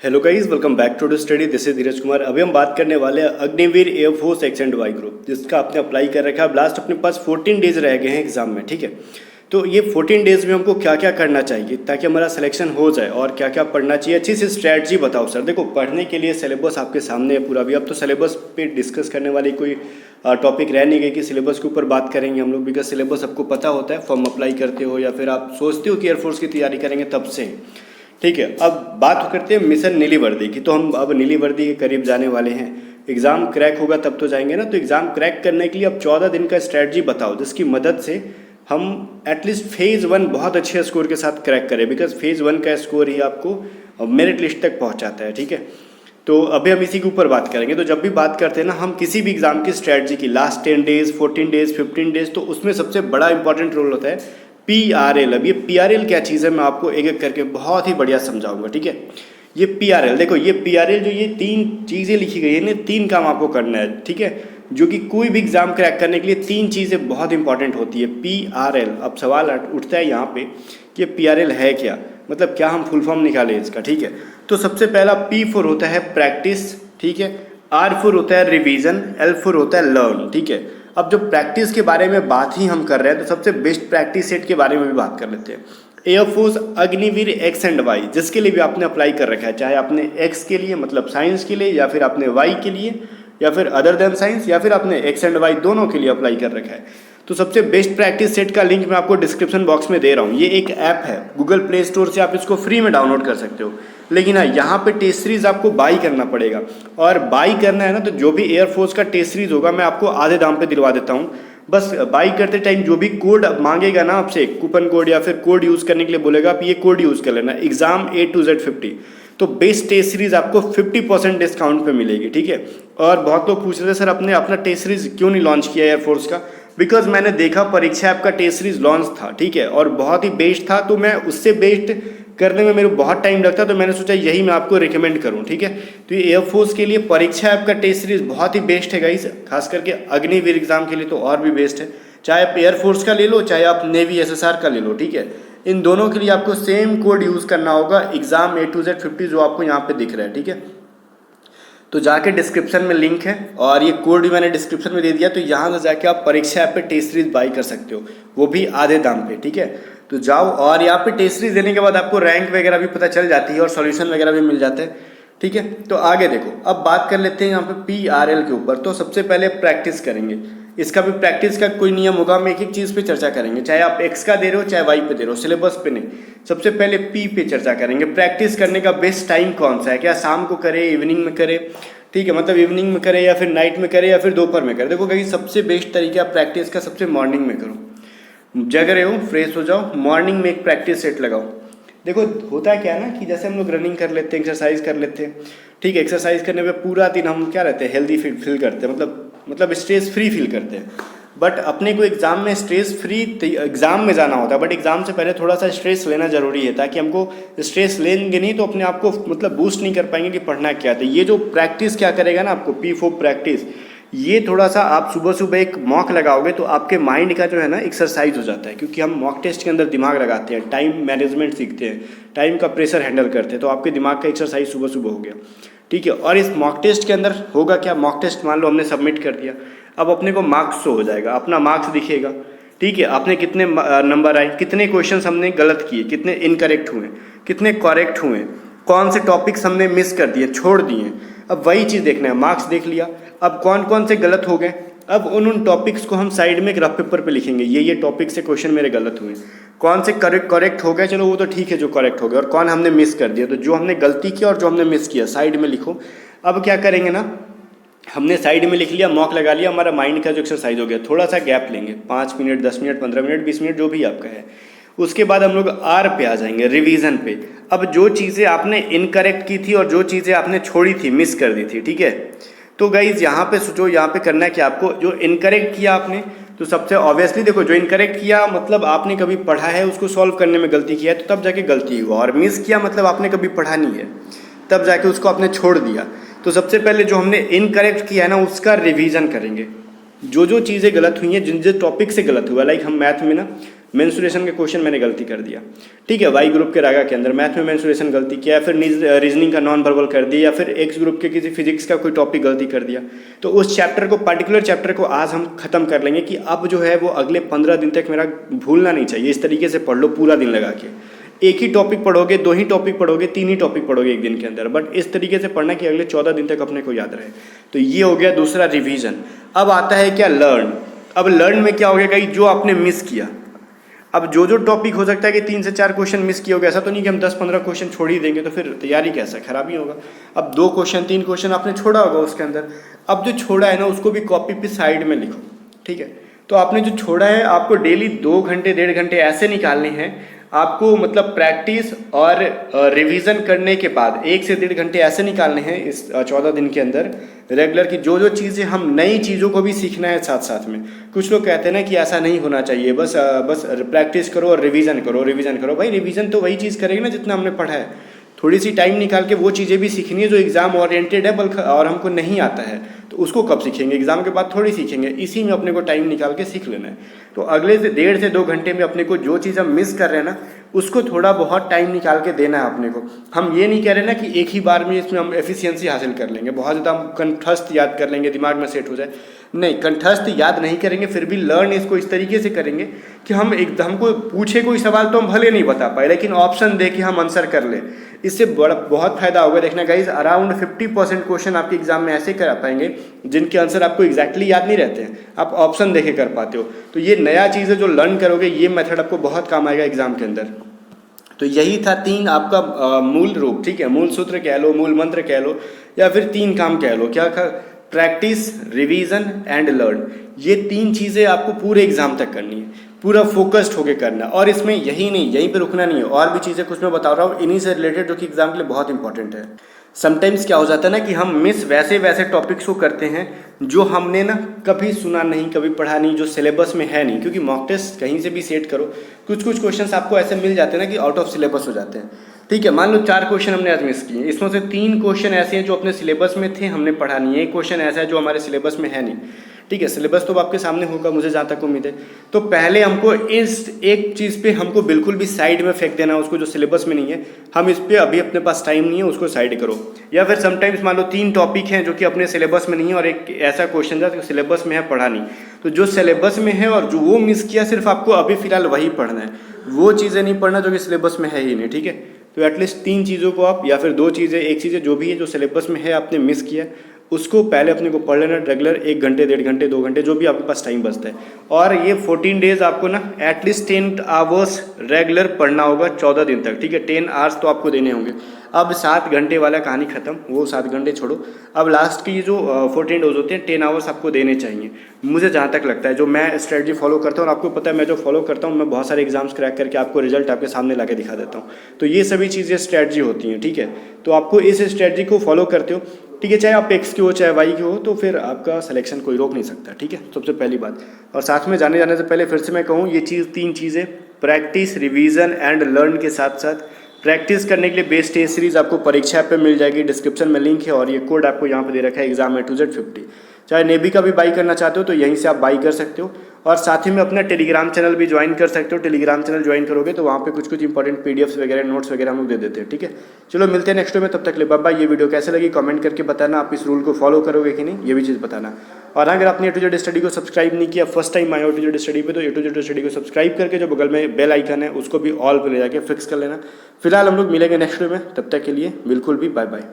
Hello guys, welcome back to study. This is Dheeraj Kumar. अभी हम बात करने वाले हैं Agniveer air force X and Y group, जिसका आपने अप्लाई कर रखा है। लास्ट अपने पास 14 डेज रह गए हैं एग्जाम में, ठीक है। तो ये 14 डेज में हमको क्या क्या करना चाहिए ताकि हमारा सिलेक्शन हो जाए, और क्या क्या पढ़ना चाहिए, अच्छी सी स्ट्रैटेजी बताओ सर। देखो, पढ़ने के लिए सिलेबस आपके सामने है पूरा भी। अब तो सिलेबस पे डिस्कस करने वाली कोई टॉपिक रह नहीं गई कि सिलेबस के ऊपर बात करेंगे हम लोग, बिकॉज सिलेबस सबको पता होता है। फॉर्म अप्लाई करते हो या फिर आप सोचते हो कि एयरफोर्स की तैयारी करेंगे तब से, ठीक है। अब बात करते हैं मिशन नीली वर्दी की। तो हम अब नीली वर्दी के करीब जाने वाले हैं। एग्ज़ाम क्रैक होगा तब तो जाएंगे ना। तो एग्ज़ाम क्रैक करने के लिए अब 14 दिन का स्ट्रैटेजी बताओ, जिसकी मदद से हम एटलीस्ट फेज़ 1 बहुत अच्छे स्कोर के साथ क्रैक करें, बिकॉज फेज़ 1 का स्कोर ही आपको मेरिट लिस्ट तक पहुंचाता है, ठीक है। तो अभी हम इसी के ऊपर बात करेंगे। तो जब भी बात करते हैं ना हम किसी भी एग्ज़ाम की स्ट्रैटेजी की, लास्ट 10 डेज, 14 डेज, 15 डेज, तो उसमें सबसे बड़ा इंपॉर्टेंट रोल होता है PRL। अब ये PRL क्या चीज़ है मैं आपको एक एक करके बहुत ही बढ़िया समझाऊंगा, ठीक है। ये PRL, देखो ये PRL जो ये 3 चीज़ें लिखी गई है ना, 3 काम आपको करना है, ठीक है। जो कि कोई भी एग्जाम क्रैक करने के लिए 3 चीज़ें बहुत इंपॉर्टेंट होती है। PRL। अब सवाल उठता है यहाँ पे कि PRL है क्या, मतलब क्या हम फुल फॉर्म निकालें इसका, ठीक है। तो सबसे पहला P फॉर होता है प्रैक्टिस, ठीक है। R फॉर होता है रिवीजन, L फॉर होता है लर्न, ठीक है। अब जो प्रैक्टिस के बारे में बात ही हम कर रहे हैं, तो सबसे बेस्ट प्रैक्टिस सेट के बारे में भी बात कर लेते हैं। Air force Agniveer X and Y, जिसके लिए भी आपने अप्लाई कर रखा है, चाहे आपने एक्स के लिए मतलब साइंस के लिए, या फिर आपने वाई के लिए, या फिर अदर देन साइंस, या फिर आपने एक्स एंड वाई दोनों के लिए अप्लाई कर रखा है। तो सबसे बेस्ट प्रैक्टिस सेट का लिंक मैं आपको डिस्क्रिप्शन बॉक्स में दे रहा हूँ। ये एक ऐप है, गूगल प्ले स्टोर से आप इसको फ्री में डाउनलोड कर सकते हो। लेकिन हाँ, यहाँ पे टेस्ट सीरीज आपको बाई करना पड़ेगा, और बाई करना है ना, तो जो भी एयरफोर्स का टेस्ट सीरीज होगा मैं आपको आधे दाम पे दिलवा देता हूँ। बस बाई करते टाइम जो भी कोड मांगेगा ना आपसे, कूपन कोड या फिर कोड यूज़ करने के लिए बोलेगा, आप ये कोड यूज़ कर लेना, एग्जाम A to Z 50। तो बेस्ट टेस्ट सीरीज आपको 50% डिस्काउंट पे मिलेगी, ठीक है। और बहुत लोग पूछ रहे थे सर आपने अपना टेस्ट सीरीज क्यों नहीं लॉन्च किया एयरफोर्स का। बिकॉज मैंने देखा परीक्षा ऐप का टेस्ट सीरीज लॉन्च था, ठीक है, और बहुत ही बेस्ट था। तो मैं उससे बेस्ट करने में मेरे को बहुत टाइम लगता, तो मैंने सोचा यही मैं आपको रिकमेंड करूं, ठीक है। तो ये एयरफोर्स के लिए परीक्षा ऐप का टेस्ट सीरीज बहुत ही बेस्ट है गाइस, खास करके अग्निवीर एग्जाम के लिए तो और भी बेस्ट है। चाहे आप एयरफोर्स का ले लो, चाहे आप नेवी SSR का ले लो, ठीक है। इन दोनों के लिए आपको सेम कोड यूज़ करना होगा, एग्जाम A to Z 50, जो आपको यहाँ पे दिख रहा है, ठीक है। तो जाके डिस्क्रिप्शन में लिंक है, और ये कोड भी मैंने डिस्क्रिप्शन में दे दिया। तो यहाँ से जाके आप परीक्षा ऐप पे टेस्ट सीरीज बाई कर सकते हो, वो भी आधे दाम पे, ठीक है। तो जाओ, और यहाँ पे टेस्ट सीरीज देने के बाद आपको रैंक वगैरह भी पता चल जाती है, और सॉल्यूशन वगैरह भी मिल जाते हैं, ठीक है। तो आगे देखो, अब बात कर लेते हैं यहाँ पे PRL के ऊपर। तो सबसे पहले प्रैक्टिस करेंगे। इसका भी प्रैक्टिस का कोई नियम होगा, हम एक एक चीज़ पे चर्चा करेंगे, चाहे आप एक्स का दे रहे हो चाहे वाई पे दे रहे हो, सिलेबस पे नहीं। सबसे पहले P पे चर्चा करेंगे। प्रैक्टिस करने का बेस्ट टाइम कौन सा है, क्या शाम को करे, इवनिंग में करे, ठीक है, मतलब इवनिंग में करे या फिर नाइट में करे या फिर दोपहर में करे। देखो कहीं सबसे बेस्ट तरीका प्रैक्टिस का सबसे मॉर्निंग में करो। जग रहे हो, फ्रेश हो जाओ, मॉर्निंग में एक प्रैक्टिस सेट लगाओ। देखो होता क्या है ना कि जैसे हम लोग रनिंग कर लेते हैं, एक्सरसाइज कर लेते हैं, ठीक है। एक्सरसाइज करने पे पूरा दिन हम क्या रहते हैं, हेल्दी फील करते हैं, मतलब स्ट्रेस फ्री फील करते हैं। बट अपने को एग्ज़ाम में स्ट्रेस फ्री एग्ज़ाम में जाना होता है, बट एग्ज़ाम से पहले थोड़ा सा स्ट्रेस लेना ज़रूरी है, ताकि हमको स्ट्रेस लेंगे नहीं तो अपने आप को मतलब बूस्ट नहीं कर पाएंगे कि पढ़ना क्या है। ये जो प्रैक्टिस क्या करेगा ना आपको, P for प्रैक्टिस, ये थोड़ा सा आप सुबह सुबह एक मॉक लगाओगे तो आपके माइंड का जो है ना एक्सरसाइज हो जाता है, क्योंकि हम मॉक टेस्ट के अंदर दिमाग लगाते हैं, टाइम मैनेजमेंट सीखते हैं, टाइम का प्रेशर हैंडल करते हैं, तो आपके दिमाग का एक्सरसाइज सुबह सुबह हो गया, ठीक है। और इस मॉक टेस्ट के अंदर होगा क्या, मॉक टेस्ट मान लो हमने सबमिट कर दिया, अब अपने को मार्क्स शो हो जाएगा, अपना मार्क्स दिखेगा, ठीक है। आपने कितने नंबर आए, कितने क्वेश्चन हमने गलत किए, कितने इनकरेक्ट हुए, कितने करेक्ट हुए, कौन से टॉपिक्स हमने मिस कर दिए, छोड़ दिए। अब वही चीज़ देखना है, मार्क्स देख लिया, अब कौन कौन से गलत हो गए, अब उन टॉपिक्स को हम साइड में एक रफ पेपर पे लिखेंगे, ये टॉपिक से क्वेश्चन मेरे गलत हुए, कौन से करेक्ट हो गए, चलो वो तो ठीक है जो करेक्ट हो गए, और कौन हमने मिस कर दिया। तो जो हमने गलती किया और जो हमने मिस किया साइड में लिखो। अब क्या करेंगे ना, हमने साइड में लिख लिया, मॉक लगा लिया, हमारा माइंड का जो एक्सरसाइज हो गया, थोड़ा सा गैप लेंगे, 5 मिनट, 10 मिनट, 15 मिनट, 20 मिनट, जो भी आपका है। उसके बाद हम लोग R पे आ जाएंगे, रिवीजन पे। अब जो चीज़ें आपने इनकरेक्ट की थी और जो चीज़ें आपने छोड़ी थी, मिस कर दी थी, ठीक है। तो गाइज यहाँ पे सोचो, यहाँ पे करना है कि आपको जो इनकरेक्ट किया आपने, तो सबसे ऑब्वियसली देखो जो इनकरेक्ट किया मतलब आपने कभी पढ़ा है, उसको सॉल्व करने में गलती किया है, तो तब जाके गलती हुआ। और मिस किया मतलब आपने कभी पढ़ा नहीं है, तब जाके उसको आपने छोड़ दिया। तो सबसे पहले जो हमने इनकरेक्ट किया है ना, उसका रिवीजन करेंगे। जो चीज़ें गलत हुई हैं, जिन जिन टॉपिक से गलत हुआ, लाइक हम मैथ में ना मेंस्ट्रुएशन के क्वेश्चन मैंने गलती कर दिया, ठीक है, वाई ग्रुप के रागा के अंदर मैथ में मेंस्ट्रुएशन गलती किया, फिर रीजनिंग का नॉन वर्बल कर दिया, या फिर एक्स ग्रुप के किसी फिजिक्स का कोई टॉपिक गलती कर दिया, तो उस चैप्टर को, पर्टिकुलर चैप्टर को आज हम खत्म कर लेंगे कि अब जो है वो अगले 15 दिन तक मेरा भूलना नहीं चाहिए। इस तरीके से पढ़ लो पूरा दिन लगा के, एक ही टॉपिक पढ़ोगे, 2 ही टॉपिक पढ़ोगे, 3 ही टॉपिक पढ़ोगे एक दिन के अंदर, बट इस तरीके से पढ़ना कि अगले 14 दिन तक अपने को याद रहे। तो ये हो गया दूसरा रिवीजन। अब आता है क्या, लर्न। अब लर्न में क्या हो गया कि जो आपने मिस किया, अब जो टॉपिक हो सकता है कि 3 से 4 क्वेश्चन मिस किए होगा, ऐसा तो नहीं कि हम 10-15 क्वेश्चन छोड़ ही देंगे, तो फिर तैयारी कैसा, खराब ही होगा। अब 2 क्वेश्चन 3 क्वेश्चन आपने छोड़ा होगा उसके अंदर, अब जो छोड़ा है ना उसको भी कॉपी पे साइड में लिखो, ठीक है। तो आपने जो छोड़ा है आपको डेली 2 घंटे 1.5 घंटे ऐसे निकालने हैं आपको, मतलब प्रैक्टिस और रिवीजन करने के बाद 1 से 1.5 घंटे ऐसे निकालने हैं इस 14 दिन के अंदर रेगुलर की जो चीज़ें, हम नई चीज़ों को भी सीखना है साथ साथ में। कुछ लोग कहते हैं ना कि ऐसा नहीं होना चाहिए, बस प्रैक्टिस करो और रिवीजन करो। भाई रिवीजन तो वही चीज़ करेगी ना जितना हमने पढ़ा है, थोड़ी सी टाइम निकाल के वो चीज़ें भी सीखनी है जो एग्ज़ाम ओरिएंटेड है बल्कि और हमको नहीं आता है, तो उसको कब सीखेंगे, एग्ज़ाम के बाद थोड़ी सीखेंगे, इसी में अपने को टाइम निकाल के सीख लेना है। तो अगले से 1.5 से 2 घंटे में अपने को जो चीज़ हम मिस कर रहे हैं ना उसको थोड़ा बहुत टाइम निकाल के देना है अपने को। हम ये नहीं कह रहे ना कि एक ही बार में इसमें हम एफिशिएंसी हासिल कर लेंगे, बहुत ज़्यादा हम कंठस्थ याद कर लेंगे, दिमाग में सेट हो जाए, नहीं, कंठस्थ याद नहीं करेंगे, फिर भी लर्न इसको इस तरीके से करेंगे कि हमको पूछे कोई सवाल तो हम भले नहीं बता पाए, लेकिन ऑप्शन दे के हम आंसर कर ले। इससे बहुत फायदा होगा। देखना गाइज, अराउंड 50% क्वेश्चन आपके एग्जाम में ऐसे करा पाएंगे जिनके आंसर आपको एग्जैक्टली याद नहीं रहते हैं, आप ऑप्शन देके कर पाते हो। तो ये नया चीज़ है जो लर्न करोगे, ये मेथड आपको बहुत काम आएगा एग्जाम के अंदर। तो यही था 3 आपका मूल रूप, ठीक है, मूल सूत्र कह लो, मूल मंत्र कह लो, या फिर 3 काम कह लो। क्या था? Practice, revision and learn. ये 3 चीज़ें आपको पूरे एग्जाम तक करनी है, पूरा फोकस्ड होके करना। और इसमें यही नहीं, यहीं पे रुकना नहीं है, और भी चीज़ें कुछ मैं बता रहा हूँ इन्हीं से रिलेटेड जो कि एग्जाम के लिए बहुत इंपॉर्टेंट है। समटाइम्स क्या हो जाता है ना कि हम मिस वैसे टॉपिक्स को करते हैं जो हमने ना कभी सुना नहीं, कभी पढ़ा नहीं, जो सिलेबस में है नहीं। क्योंकि मॉक टेस्ट कहीं से भी सेट करो, कुछ क्वेश्चंस आपको ऐसे मिल जाते हैं ना कि आउट ऑफ सिलेबस हो जाते हैं। ठीक है, मान लो 4 क्वेश्चन हमने आज मिस किए, इसमें से 3 क्वेश्चन ऐसे हैं जो अपने सिलेबस में थे, हमने पढ़ा नहीं है। एक क्वेश्चन ऐसा है जो हमारे सिलेबस में है नहीं। ठीक है, सिलेबस तो आपके सामने होगा मुझे जहाँ तक उम्मीद है। तो पहले हमको इस एक चीज़ पे हमको बिल्कुल भी साइड में फेंक देना, उसको जो सिलेबस में नहीं है, हम इस पे अभी अपने पास टाइम नहीं है, उसको साइड करो। या फिर समटाइम्स मान लो 3 टॉपिक हैं जो कि अपने सिलेबस में नहीं है और एक ऐसा क्वेश्चन था जो सिलेबस में है, पढ़ा नहीं। तो जो सिलेबस में है और जो वो मिस किया, सिर्फ आपको अभी फिलहाल वही पढ़ना है, वो चीज़ें नहीं पढ़ना जो कि सिलेबस में है ही नहीं। ठीक है, तो एटलीस्ट 3 चीज़ों को आप, या फिर 2 चीज़ें, एक चीज़ें जो भी है जो सिलेबस में है आपने मिस किया, उसको पहले अपने को पढ़ लेना रेगुलर, 1 घंटे 1.5 घंटे 2 घंटे जो भी आपके पास टाइम बचता है। और ये 14 डेज आपको ना एटलीस्ट 10 आवर्स रेगुलर पढ़ना होगा 14 दिन तक। ठीक है, 10 आवर्स तो आपको देने होंगे। अब 7 घंटे वाला कहानी खत्म, वो 7 घंटे छोड़ो। अब लास्ट की जो 14 डेज होते हैं 10 आवर्स आपको देने चाहिए। मुझे जहाँ तक लगता है, जो मैं स्ट्रेटजी फॉलो करता हूँ और आपको पता है मैं जो फॉलो करता हूँ, मैं बहुत सारे एग्जाम्स क्रैक करके आपको रिजल्ट आपके सामने ला के दिखा देता हूँ। तो ये सभी चीज़ें स्ट्रेटजी होती हैं। ठीक है, तो आपको इस स्ट्रेटजी को फॉलो करते हो, ठीक है, चाहे आप एक्स के हो चाहे वाई के हो, तो फिर आपका सिलेक्शन कोई रोक नहीं सकता। ठीक है, सबसे पहली बात। और साथ में जाने से पहले फिर से मैं कहूँ, ये 3 चीज़ें प्रैक्टिस, रिवीजन एंड लर्न के साथ साथ प्रैक्टिस करने के लिए बेस्ट टेस्ट सीरीज आपको परीक्षा ऐप पे मिल जाएगी, डिस्क्रिप्शन में लिंक है, और ये कोड आपको यहाँ पे दे रखा है एग्जाम A2Z 50। चाहे नेवी का भी बाई करना चाहते हो तो यहीं से आप बाई कर सकते हो, और साथ ही में अपना टेलीग्राम चैनल भी ज्वाइन कर सकते हो। टेलीग्राम चैनल ज्वाइन करोगे तो वहाँ पे कुछ इंपॉर्टेंट PDFs वगैरह, नोट्स वगैरह हम लोग दे देते हैं। ठीक है, चलो मिलते हैं नेक्स्ट में, तब तक ले बाय बाय। ये वीडियो कैसे लगी कमेंट करके बताना, आप इस रूल को फॉलो करोगे कि नहीं, ये भी चीज़ बताना। और अगर आपने A2Z स्टडी को सब्सक्राइब नहीं किया, फर्स्ट टाइम आए हो A2Z स्टडी पे, तो A2Z स्टडी को सब्सक्राइब करके जो बगल में बेल आइकन है उसको भी ऑल पे ले जाके फिक्स कर लेना। फिलहाल हम लोग मिलेंगे नेक्स्ट में, तब तक के लिए बिल्कुल भी बाय बाय।